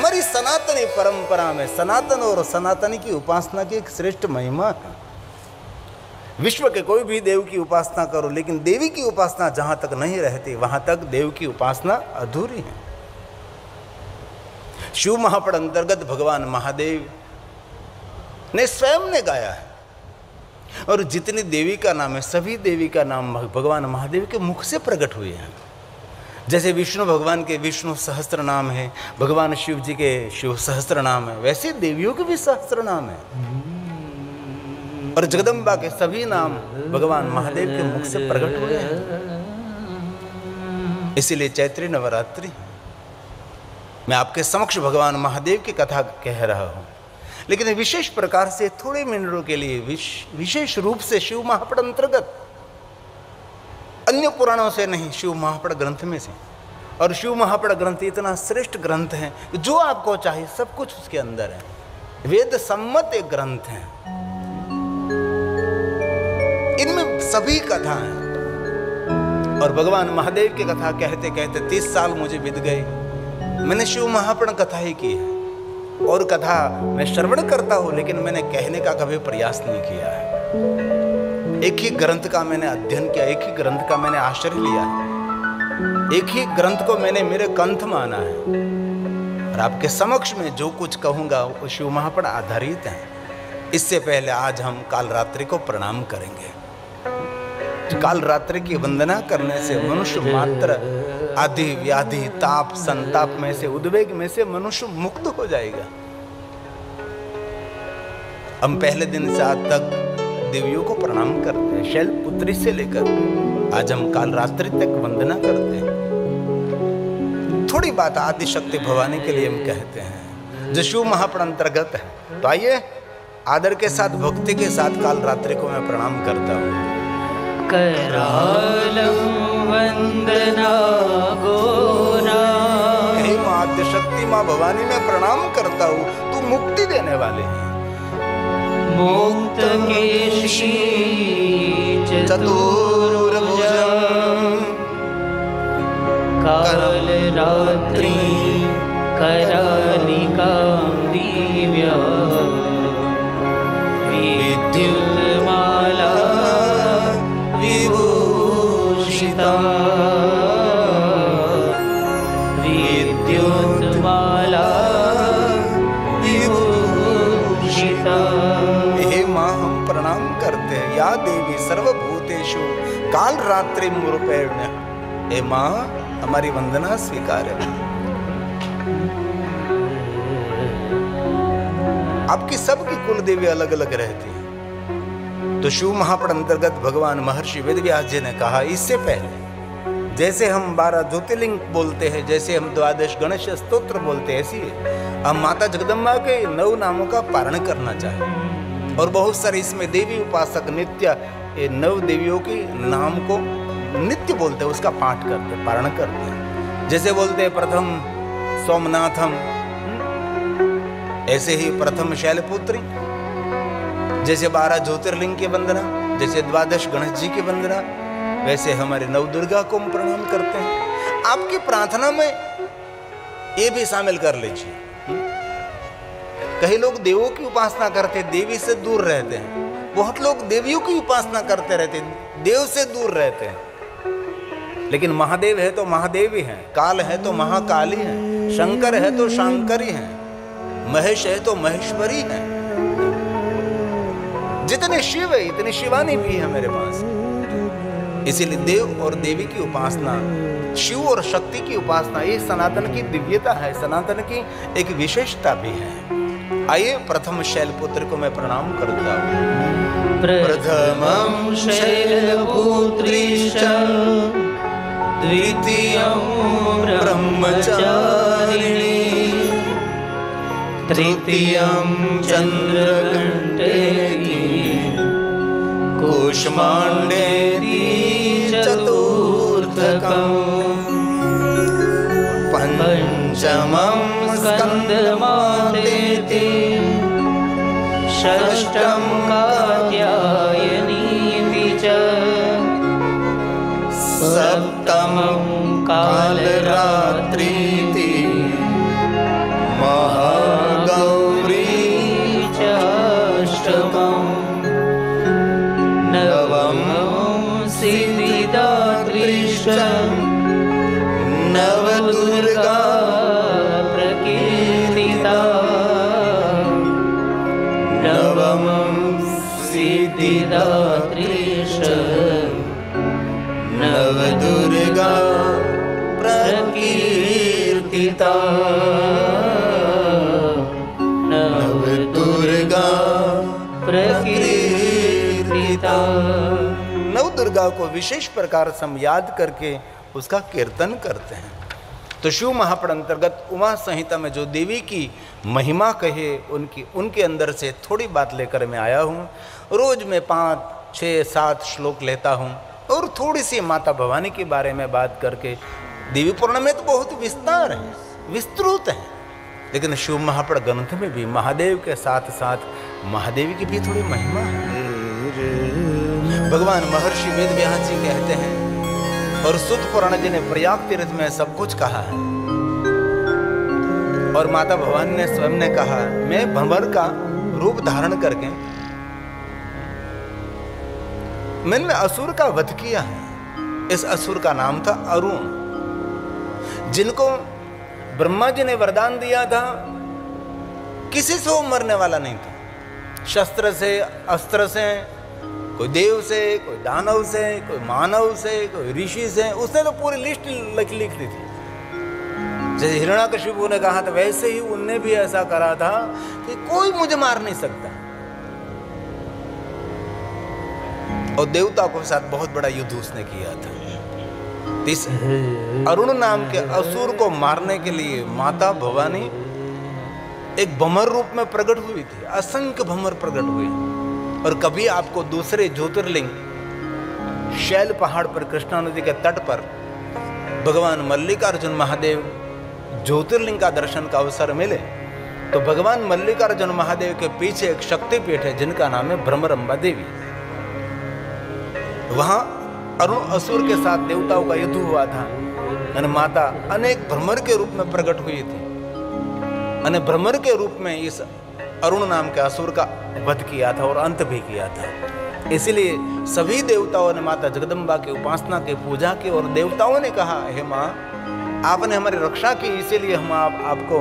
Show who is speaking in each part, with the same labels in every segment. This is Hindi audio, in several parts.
Speaker 1: हमारी सनातनी परंपरा में सनातन और सनातनी की उपासना की एक श्रेष्ठ महिमा है। विश्व के कोई भी देव की उपासना करो, लेकिन देवी की उपासना जहां तक नहीं रहती वहां तक देव की उपासना अधूरी है। शिव महापड़ अंतर्गत भगवान महादेव ने स्वयं ने गाया है, और जितनी देवी का नाम है सभी देवी का नाम भगवान महादेव के मुख से प्रकट हुए हैं। जैसे विष्णु भगवान के विष्णु सहस्त्र नाम है, भगवान शिव जी के शिव सहस्त्र नाम है, वैसे देवियों के भी सहस्त्र नाम है, और जगदम्बा के सभी नाम भगवान महादेव के मुख से प्रकट हुए हैं। इसीलिए चैत्री नवरात्रि मैं आपके समक्ष भगवान महादेव की कथा कह रहा हूं, लेकिन विशेष प्रकार से थोड़े मिनटों के लिए विशेष रूप से शिव महापड़ अंतर्गत, अन्य पुराणों से नहीं, शिव महापड़ ग्रंथ में से। और शिव महापड़ ग्रंथ इतना श्रेष्ठ ग्रंथ है, जो आपको चाहिए सब कुछ उसके अंदर है। वेद सम्मत एक ग्रंथ है, इनमें सभी कथा है। और भगवान महादेव की कथा कहते कहते 30 साल मुझे बीत गए। मैंने शिव महापड़ कथा ही की है, और कथा मैं श्रवण करता हूं, लेकिन मैंने कहने का कभी प्रयास नहीं किया है। एक ही ग्रंथ का मैंने अध्ययन किया, एक ही ग्रंथ का मैंने आश्रय लिया है, एक ही ग्रंथ को मैंने मेरे कंठ माना है। और आपके समक्ष में जो कुछ कहूंगा वो शिव महापड़ आधारित है। इससे पहले आज हम काल रात्रि को प्रणाम करेंगे। काल रात्रि की वंदना करने से मनुष्य मात्र आदि व्याधि ताप संताप में से, उद्वेग में से मनुष्य मुक्त हो जाएगा। हम पहले दिन से आज तक देवियों को प्रणाम करते हैं, शैलपुत्री से लेकर आज हम काल रात्रि तक वंदना करते हैं। थोड़ी बात आदि शक्ति भवानी के लिए हम कहते हैं, जो शिव महापड़ अंतर्गत है। तो आइए आदर के साथ, भक्ति के साथ काल रात्रि को मैं प्रणाम करता हूँ।
Speaker 2: करालं वंदना गोरा,
Speaker 1: हे मां आद्य शक्ति मां भवानी मैं प्रणाम करता हूँ, तू मुक्ति देने वाले हैं।
Speaker 2: मुक्त केशी चतुर्भुजं, काल रात्रि करालिकां दिव्या, विद्युन्माला विभूषिता, विद्युन्माला विभूषिता।
Speaker 1: हे मां हम प्रणाम करते हैं, या देवी सर्वभूतेषु काल रात्रि रूपेण। हे मां हमारी वंदना स्वीकार है। आपकी सबकी कुल देवी अलग अलग रहती है। तो शिव महापड़ अंतर्गत भगवान महर्षि वेदव्यास जी ने कहा, इससे पहले जैसे हम 12 ज्योतिर्लिंग बोलते हैं, जैसे हम 12 गणेश स्तोत्र बोलते हैं, ऐसी हम माता जगदम्बा के 9 नामों का पारण करना चाहें। और बहुत सारे इसमें देवी उपासक नित्य 9 देवियों के नाम को नित्य बोलते हैं, उसका पाठ करते हैं, पारण करते हैं। जैसे बोलते हैं प्रथम सोमनाथम, ऐसे ही प्रथम शैलपुत्री। जैसे 12 ज्योतिर्लिंग की वंदना, जैसे 12 गणेश जी की वंदना, वैसे हमारे 9 दुर्गा को हम प्रणाम करते हैं। आपकी प्रार्थना में ये भी शामिल कर लीजिए। कई लोग देवों की उपासना करते, देवी से दूर रहते हैं। बहुत लोग देवियों की उपासना करते रहते, देव से दूर रहते हैं। लेकिन महादेव है तो महादेव ही है, काल है तो महाकाली है, शंकर है तो शंकरी है, महेश है तो महेश्वरी है। जितने शिव है इतनी शिवानी भी है मेरे पास। इसीलिए देव और देवी की उपासना, शिव और शक्ति की उपासना, ये सनातन की दिव्यता है, सनातन की एक विशेषता भी है। आइए प्रथम शैलपुत्र को मैं प्रणाम करता हूँ।
Speaker 2: प्रथमं शैलपुत्री द्वितीयं ब्रह्मचारिणी, तृतीयं चंद्रघंटेति, कूष्मांडेति चतुर्थकं, पंचमं स्कंदमातेति, षष्ठं कात्यायनीति च, सप्तमं कालरात्रीति, कीर्तिता नव दुर्गा प्रकीर्तिता।
Speaker 1: नव दुर्गा को विशेष प्रकार से हम याद करके उसका कीर्तन करते हैं। तो शिव महापुराण अंतर्गत उमा संहिता में जो देवी की महिमा कहे उनके अंदर से थोड़ी बात लेकर मैं आया हूँ। रोज मैं 5, 6, 7 श्लोक लेता हूँ और थोड़ी सी माता भवानी के बारे में बात करके। देवी पुराण में तो बहुत विस्तार है, विस्तृत है, लेकिन शिव महापुराण ग्रंथ में भी महादेव के साथ साथ महादेवी की भी थोड़ी महिमा है। भगवान महर्षि वेद व्यास जी कहते हैं और सुत पुराण जी ने प्रयाग तीर्थ में सब कुछ कहा है और माता भवानी ने स्वयं ने कहा मैं भंवर का रूप धारण करके मैंने असुर का वध किया है। इस असुर का नाम था अरुण, जिनको ब्रह्मा जी ने वरदान दिया था किसी से वो मरने वाला नहीं था, शस्त्र से, अस्त्र से, कोई देव से, कोई दानव से, कोई मानव से, कोई ऋषि से। उसने तो पूरी लिस्ट लिख दी थी। जैसे हिरण्याकशिपु ने कहा था वैसे ही उनने भी ऐसा करा था कि कोई मुझे मार नहीं सकता। और देवता के साथ बहुत बड़ा युद्ध उसने किया था। इस अरुण नाम के असुर को मारने के लिए माता भवानी एक भंवर रूप में प्रकट हुई थी। असंख्य भंवर प्रकट हुए और कभी आपको दूसरे ज्योतिर्लिंग शैल पहाड़ पर कृष्णा नदी के तट पर भगवान मल्लिकार्जुन महादेव ज्योतिर्लिंग का दर्शन का अवसर मिले तो भगवान मल्लिकार्जुन महादेव के पीछे एक शक्तिपीठ है जिनका नाम है भ्रमरंबा देवी। वहां अरुण असुर के साथ देवताओं का युद्ध हुआ था। माता अनेक भ्रमर के रूप में प्रकट हुई थी। भ्रमर के रूप में इस अरुण नाम के असुर का वध किया था और अंत भी किया था। इसलिए सभी देवताओं ने माता जगदम्बा की उपासना की, पूजा की और देवताओं ने कहा हे माँ आपने हमारी रक्षा की, इसीलिए हम आपको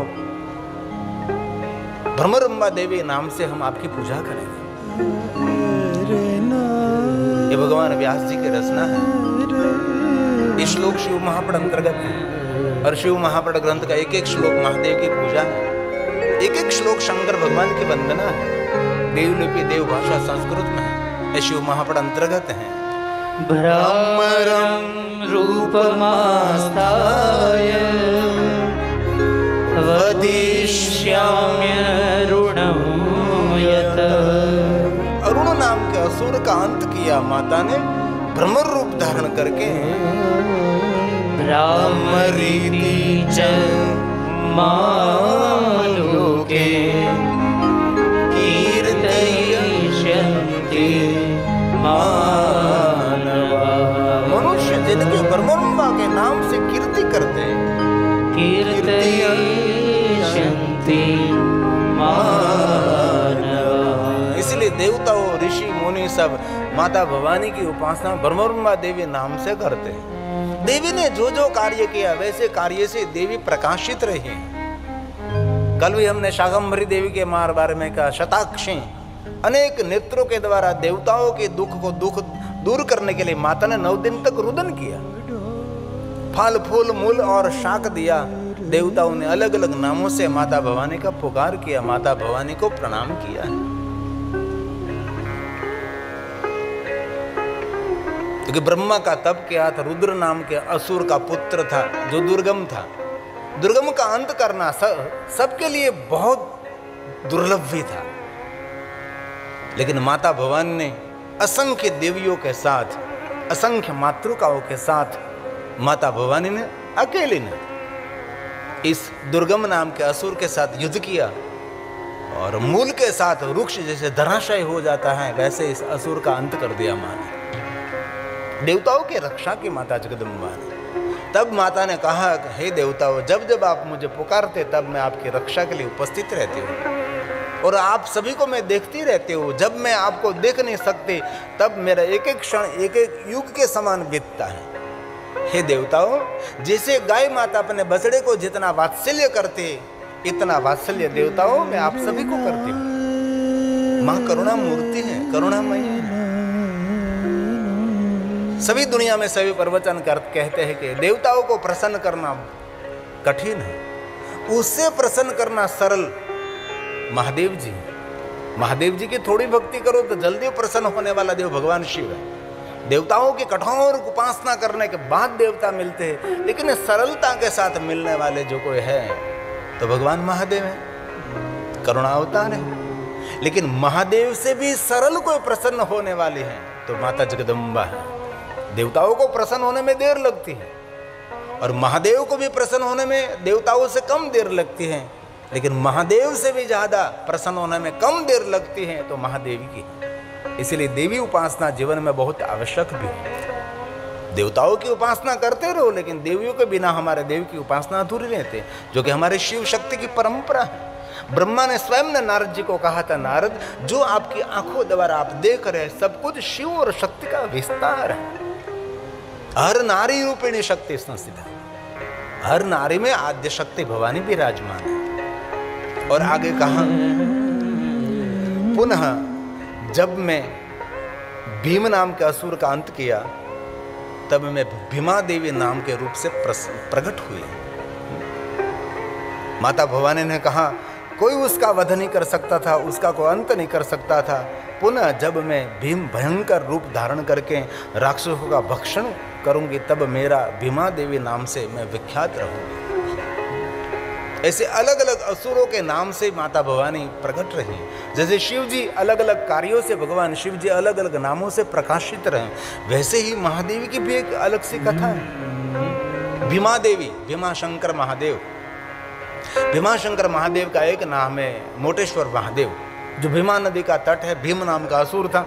Speaker 1: भ्रमरंबा देवी नाम से हम आपकी पूजा करेंगे। ये भगवान व्यास जी की रचना है। ये श्लोक शिव महापुराण अंतर्गत है और शिव महापुराण ग्रंथ का एक एक श्लोक महादेव की पूजा है, एक एक श्लोक शंकर भगवान की वंदना है। देवलिपि देव भाषा संस्कृत में है। ये शिव महापुराण अंतर्गत है।
Speaker 2: भ्रामरं रूपमास्थाय वदिष्याम्यरुणं यत्।
Speaker 1: अरुण नाम के असुर का अंत किया माता ने भ्रमर रूप धारण करके।
Speaker 2: भ्रामरीति च मालोके कीर्तयिष्यन्ति मानवाः।
Speaker 1: मनुष्य जिनके भ्रमरंबा के नाम से कीर्ति करते हैं,
Speaker 2: कीर्तयिष्यन्ति मानवाः।
Speaker 1: इसलिए देवताओं, ऋषि मुनि सब माता भवानी की उपासना भ्रमरंबा देवी नाम से करते हैं। देवी ने जो जो कार्य किया वैसे कार्य से देवी प्रकाशित रही। कल भी हमने शाकंभरी देवी के बारे में कहा। शताक्षी अनेक नेत्रों के द्वारा देवताओं के दुख दूर करने के लिए माता ने 9 दिन तक रुदन किया। फल फूल मूल और शाक दिया। देवताओं ने अलग अलग नामों से माता भवानी का पुकार किया, माता भवानी को प्रणाम किया। क्योंकि ब्रह्मा का तप किया था, रुद्र नाम के असुर का पुत्र था जो दुर्गम था। दुर्गम का अंत करना सबके लिए बहुत दुर्लभ भी था। लेकिन माता भवानी ने असंख्य देवियों के साथ, असंख्य मातृकाओं के साथ माता भवानी ने अकेले ने इस दुर्गम नाम के असुर के साथ युद्ध किया और मूल के साथ वृक्ष जैसे धराशायी हो जाता है वैसे इस असुर का अंत कर दिया मां ने। देवताओं की रक्षा की माता जगदम्बा ने। तब माता ने कहा हे देवताओं, जब जब आप मुझे पुकारते तब मैं आपकी रक्षा के लिए उपस्थित रहती हूँ और आप सभी को मैं देखती रहती हूँ। जब मैं आपको देख नहीं सकती तब मेरा एक एक क्षण एक एक युग के समान बीतता है। हे देवताओं, जैसे गाय माता अपने बछड़े को जितना वात्सल्य करते इतना वात्सल्य देवताओं मैं आप सभी को करती हूँ। माँ करुणा मूर्ति है, करुणामयी है। सभी दुनिया में सभी प्रवचन कहते हैं कि देवताओं को प्रसन्न करना कठिन है, उससे प्रसन्न करना सरल महादेव जी। महादेव जी की थोड़ी भक्ति करो तो जल्दी प्रसन्न होने वाला देव भगवान शिव है। देवताओं की कठोर उपासना करने के बाद देवता मिलते हैं, लेकिन सरलता के साथ मिलने वाले जो कोई है तो भगवान महादेव है, करुणा अवतार है। लेकिन महादेव से भी सरल कोई प्रसन्न होने वाली है तो माता जगदम्बा है। देवताओं को प्रसन्न होने में देर लगती है और महादेव को भी प्रसन्न होने में देवताओं से कम देर लगती है, लेकिन महादेव से भी ज्यादा प्रसन्न होने में कम देर लगती है तो महादेवी की है। इसलिए देवी उपासना जीवन में बहुत आवश्यक भी है। देवताओं की उपासना करते रहो, लेकिन देवियों के बिना हमारे देव की उपासना अधूरी रहते, जो कि हमारे शिव शक्ति की परंपरा है। ब्रह्मा ने स्वयं ने नारद जी को कहा था, नारद जो आपकी आंखों द्वारा आप देख रहे हैं सब कुछ शिव और शक्ति का विस्तार है। हर नारी रूपिणी शक्ति संस्थिता, हर नारी में आद्य शक्ति भवानी विराजमान है। और आगे कहा, पुनः जब मैं भीम नाम के असुर का अंत किया तब मैं भीमा देवी नाम के रूप से प्रकट हुई। माता भवानी ने कहा कोई उसका वध नहीं कर सकता था, उसका कोई अंत नहीं कर सकता था। पुनः जब मैं भीम भयंकर रूप धारण करके राक्षसों का भक्षण करूंगी तब मेरा भीमा देवी नाम से मैं विख्यात रहूंगी। ऐसे अलग अलग असुरों के नाम से माता भवानी प्रकट रही। जैसे शिव जी अलग अलग कार्यों से भगवान शिव जी अलग अलग नामों से प्रकाशित रहे, वैसे ही महादेवी की भी एक अलग सी कथा है। भीमा देवी, भीमा शंकर महादेव। भीमा शंकर महादेव का एक नाम है मोटेश्वर महादेव, जो भीमा नदी का तट है। भीम नाम का असुर था,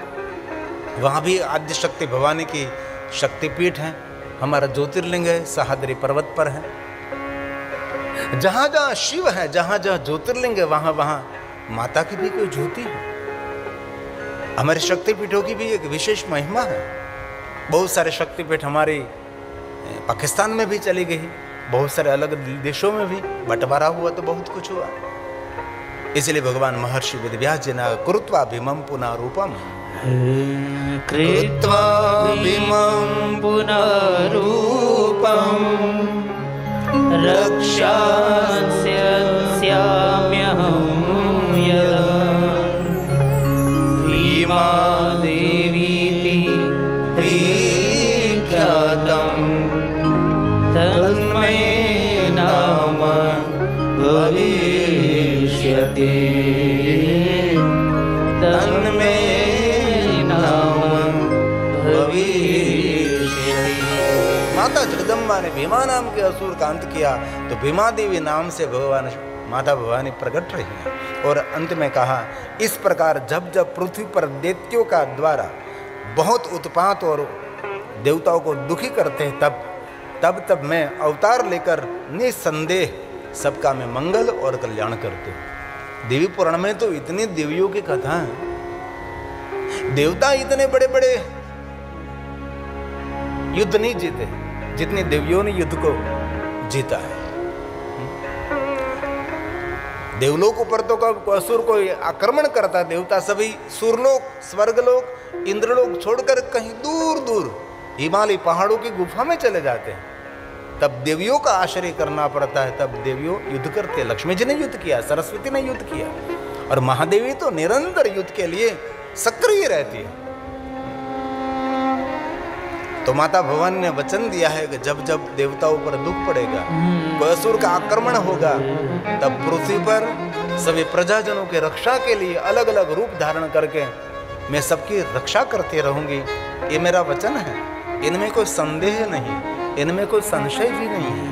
Speaker 1: वहाँ भी आद्य शक्ति भवानी की शक्तिपीठ है। हमारा ज्योतिर्लिंग है, सहाद्री पर्वत पर है। जहाँ जहाँ शिव है, जहाँ जहाँ ज्योतिर्लिंग है, वहाँ वहाँ माता की भी कोई ज्योति है। हमारे शक्तिपीठों की भी एक विशेष महिमा है। बहुत सारे शक्तिपीठ हमारे पाकिस्तान में भी चली गई, बहुत सारे अलग देशों में भी बंटवारा हुआ तो बहुत कुछ हुआ। इसलिए भगवान महर्षि वेदव्यास जी ने कृत्वा भीमं पुनः रूपम,
Speaker 2: कृत्वा भीमं पुनः रूपम रक्षास्याम्यहं यदा भीमा देवीति विख्यातं तन्मे नाम भविष्यति, तन्मे नाम भविष्यति।
Speaker 1: माता जगदम्बा ने भीमा नाम के असुर का अंत किया तो भीमा देवी नाम से भगवान माता भवानी प्रकट रही है। और अंत में कहा, इस प्रकार जब जब पृथ्वी पर दैत्यों का द्वारा बहुत उत्पात और देवताओं को दुखी करते हैं तब मैं अवतार लेकर निसंदेह सबका मैं मंगल और कल्याण करते हूँ। देवी पुराण में तो इतनी देवियों की कथा है। देवता इतने बड़े बड़े युद्ध नहीं जीते जितने देवियों ने युद्ध को जीता है। देवलोक ऊपर तो असुर को आक्रमण करता देवता सभी सुरलोक, स्वर्गलोक, इंद्रलोक छोड़कर कहीं दूर दूर हिमालय पहाड़ों की गुफा में चले जाते हैं। तब देवियों का आश्रय करना पड़ता है, तब देवियों युद्ध करते हैं। लक्ष्मी जी ने युद्ध किया, सरस्वती ने युद्ध किया, और महादेवी तो निरंतर युद्ध के लिए सक्रिय रहती है। तो माता भवानी ने वचन दिया है कि जब जब देवताओं पर दुख पड़ेगा, कोई असुर का आक्रमण होगा, तब पृथ्वी पर सभी प्रजाजनों की रक्षा के लिए अलग अलग रूप धारण करके मैं सबकी रक्षा करती रहूंगी। ये मेरा वचन है, इनमें कोई संदेह नहीं, इनमें कोई संशय भी नहीं है।